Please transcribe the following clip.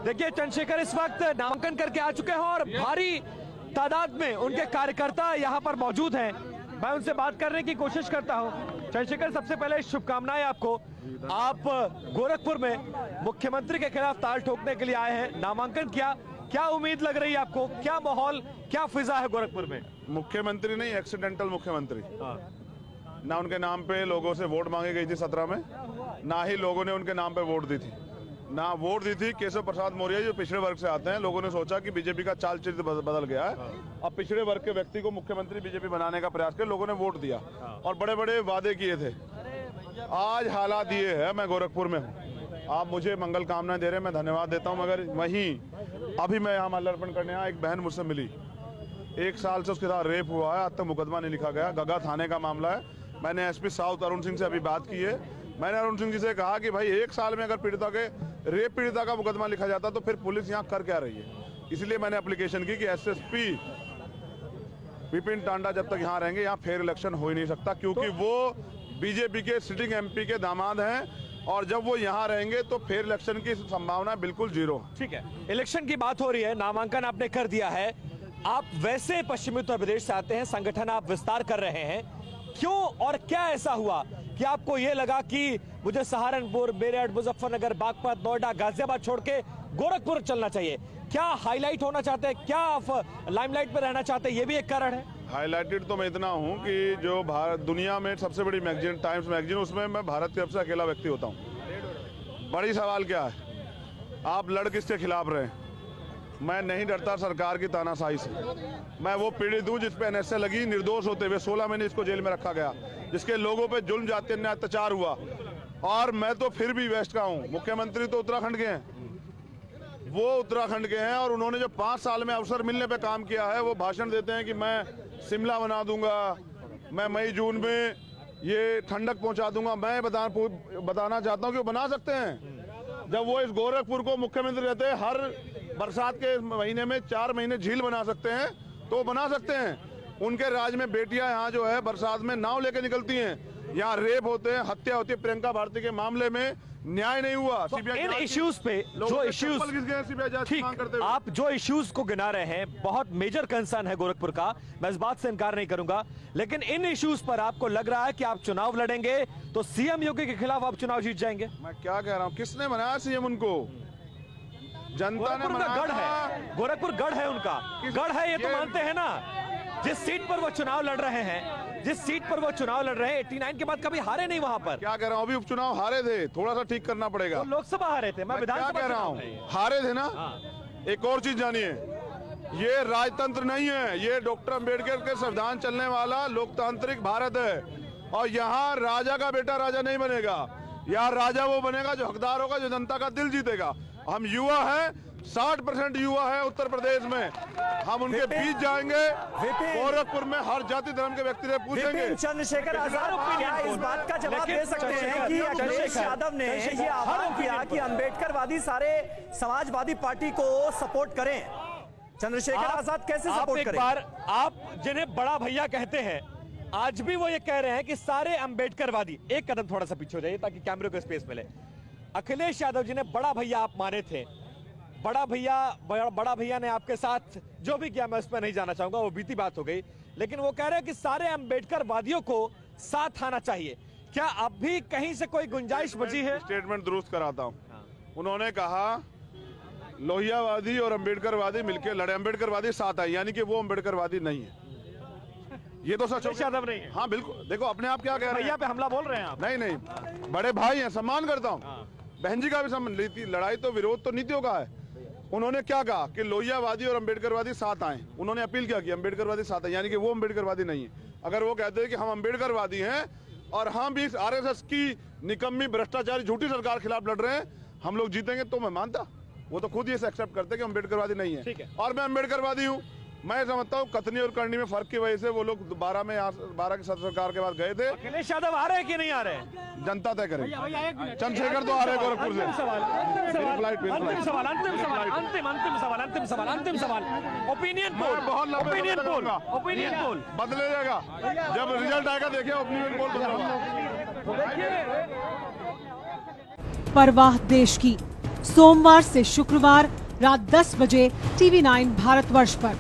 देखिए चंद्रशेखर इस वक्त नामांकन करके आ चुके हैं और भारी तादाद में उनके कार्यकर्ता यहां पर मौजूद हैं। मैं उनसे बात करने की कोशिश करता हूं। चंद्रशेखर, सबसे पहले शुभकामनाएं आपको। आप गोरखपुर में मुख्यमंत्री के खिलाफ ताल ठोकने के लिए आए हैं, नामांकन किया, क्या उम्मीद लग रही है आपको? क्या माहौल, क्या फिजा है गोरखपुर में? मुख्यमंत्री नहीं, एक्सीडेंटल मुख्यमंत्री। ना उनके नाम पे लोगों से वोट मांगी गई थी 17 में, ना ही लोगों ने उनके नाम पे वोट दी थी। ना वोट दी थी केशव प्रसाद मौर्य जो पिछड़े वर्ग से आते हैं। लोगों ने सोचा कि बीजेपी का चाल चरित्र बदल गया है, अब पिछड़े वर्ग के व्यक्ति को मुख्यमंत्री बीजेपी बनाने का प्रयास कर लोगों ने वोट दिया और बड़े बड़े वादे किए थे। आज हालात ये है, मैं गोरखपुर में हूँ, आप मुझे मंगल कामनाएं दे रहे हैं, मैं धन्यवाद देता हूँ, मगर वहीं अभी मैं यहाँ माल्यार्पण करने आया, एक बहन मुझसे मिली, 1 साल से उसके साथ रेप हुआ है, आज तक मुकदमा नहीं लिखा गया, गगा थाने का मामला है। मैंने एसपी साउथ अरुण सिंह से अभी बात की है। मैंने अरुण सिंह जी से कहा कि भाई 1 साल में अगर पीड़िता के रेप पीड़िता का मुकदमा लिखा जाता तो फिर पुलिस यहाँ कर क्या रही है। इसलिए मैंने एप्लीकेशन की कि एसएसपी विपिन टांडा जब तक यहाँ रहेंगे यहाँ फेयर इलेक्शन हो ही नहीं सकता, क्योंकि वो बीजेपी के सिटिंग एमपी के दामाद हैं और जब वो यहाँ रहेंगे तो फेयर इलेक्शन की संभावना बिल्कुल जीरो। ठीक है, इलेक्शन की बात हो रही है, नामांकन आपने कर दिया है, आप वैसे पश्चिमी उत्तर प्रदेश से आते हैं, संगठन आप विस्तार कर रहे हैं, क्यों और क्या ऐसा हुआ कि आपको ये लगा कि मुझे सहारनपुर, मेरठ, मुजफ्फरनगर, बागपत, नोएडा, गाजियाबाद छोड़ के गोरखपुर चलना चाहिए? क्या हाईलाइट होना चाहते हैं, क्या आप लाइमलाइट पे रहना चाहते हैं, ये भी एक कारण है? हाईलाइटेड तो मैं इतना हूँ कि जो भारत दुनिया में सबसे बड़ी मैगजीन टाइम्स मैगजीन, उसमें मैं भारत की तरफ से अकेला व्यक्ति होता हूँ। बड़ी सवाल क्या है, आप लड़ किसके खिलाफ रहे? मैं नहीं डरता सरकार की तानाशाही से। मैं वो पीड़ित हूँ जिस पे एनएसए लगी, निर्दोष होते हुए 16 महीने इसको जेल में रखा गया, जिसके लोगों पे जुल्म जाति अन्याय अत्याचार हुआ। और मैं तो फिर भी वेस्ट का हूँ, मुख्यमंत्री तो उत्तराखंड के हैं, वो उत्तराखंड के हैं और उन्होंने जो 5 साल में अवसर मिलने पे काम किया है, वो भाषण देते हैं कि मैं शिमला बना दूंगा, मैं मई जून में ये ठंडक पहुंचा दूंगा। मैं बताना चाहता हूँ कि वो बना सकते हैं। जब वो इस गोरखपुर को मुख्यमंत्री रहते हैं, हर बरसात के महीने में 4 महीने झील बना सकते हैं, तो बना सकते हैं। उनके राज में बेटियां यहाँ जो है बरसात में नाव लेके निकलती हैं, यहाँ रेप होते हैं, हत्या होती है। प्रियंका भारती के मामले में न्याय नहीं हुआ। तो इन इश्यूज पे जो इश्यूज, ठीक, आप जो इश्यूज को गिना रहे हैं, बहुत मेजर कंसर्न है गोरखपुर का, मैं इस बात से इनकार नहीं करूंगा, लेकिन इन इश्यूज पर आपको लग रहा है कि आप चुनाव लड़ेंगे तो सीएम योगी के खिलाफ आप चुनाव जीत जाएंगे? मैं क्या कह रहा हूँ, किसने बनाया सीएम उनको? जनता ने बनाया। गढ़ है, गोरखपुर गढ़ है उनका, गढ़ है, ये तो मानते हैं ना। जिस सीट पर वो चुनाव लड़ रहे हैं, जिस सीट पर वो चुनाव लड़ रहे हैं, 89 के बाद कभी हारे नहीं वहां पर। क्या कह रहा हूँ, अभी उपचुनाव हारे थे, थोड़ा सा ठीक करना पड़ेगा। तो लोकसभा हारे थे, मैं विधानसभा कह रहा हूँ, हारे थे ना। एक और चीज जानिए, ये राजतंत्र नहीं है, ये डॉक्टर अंबेडकर के संविधान चलने वाला लोकतांत्रिक भारत है और यहाँ राजा का बेटा राजा नहीं बनेगा। यहाँ राजा वो बनेगा जो हकदार होगा, जो जनता का दिल जीतेगा। हम युवा हैं, 60% युवा है उत्तर प्रदेश में, हम उनके बीच जाएंगे। गोरखपुर में हर जाति धर्म के व्यक्ति से पूछेंगे। चंद्रशेखर आजाद क्या इस बात का जवाब दे सकते हैं कि अखिलेश यादव ने ये आह्वान किया कि अंबेडकरवादी सारे समाजवादी पार्टी को सपोर्ट करें? चंद्रशेखर आजाद कैसे सपोर्ट करें? एक बार आप जिन्हें बड़ा भैया कहते हैं, आज भी वो ये कह रहे हैं कि सारे अंबेडकरवादी, एक कदम थोड़ा सा पीछे हो जाइए ताकि कैमरे को स्पेस मिले। अखिलेश यादव जिन्हें बड़ा भैया आप माने थे, बड़ा भैया ने आपके साथ जो भी किया, मैं उस पर नहीं जाना चाहूंगा, वो बीती बात हो गई, लेकिन वो कह रहे हैं कि सारे अंबेडकरवादियों को साथ आना चाहिए। क्या अब भी कहीं से कोई गुंजाइश बची है? स्टेटमेंट दुरुस्त कराता हूं। उन्होंने कहा लोहियावादी और अंबेडकरवादी मिलकर लड़े, अंबेडकरवादी साथ आए, यानी कि वो अंबेडकरवादी नहीं है। ये तो सच यादव नहीं है। हाँ बिल्कुल, देखो अपने आप क्या कह रहे हैं, भैया पे हमला बोल रहे हैं आप। नहीं, बड़े भाई हैं, सम्मान करता हूँ। बहन जी का भी सम्मान। लड़ाई तो विरोध तो नीतियों का है। उन्होंने क्या कहा कि लोहियावादी और अंबेडकरवादी साथ आए, उन्होंने अपील क्या की, अंबेडकरवादी साथ आए, यानी कि वो अंबेडकरवादी नहीं है। अगर वो कहते हैं कि हम अंबेडकरवादी हैं और हम भी आरएसएस की निकम्मी भ्रष्टाचारी झूठी सरकार खिलाफ लड़ रहे हैं, हम लोग जीतेंगे, तो मैं मानता। वो तो खुद ये एक्सेप्ट करते हैं कि अंबेडकरवादी नहीं है, और मैं अंबेडकरवादी हूँ। मैं समझता हूँ कथनी और करनी में फर्क की वजह से वो लोग 12 की सरकार के बाद गए थे। अखिलेश यादव आ रहे हैं कि नहीं आ रहे हैं, जनता तय करेगी। चंद्रशेखर तो आ रहे गोरखपुर से। अंतिम सवाल, ओपिनियन पोल बदले जाएगा जब रिजल्ट आएगा, देखिए ओपिनियन पोल बदलेगा। परवाह देश की, सोमवार से शुक्रवार रात 10 बजे TV9 भारतवर्ष पर।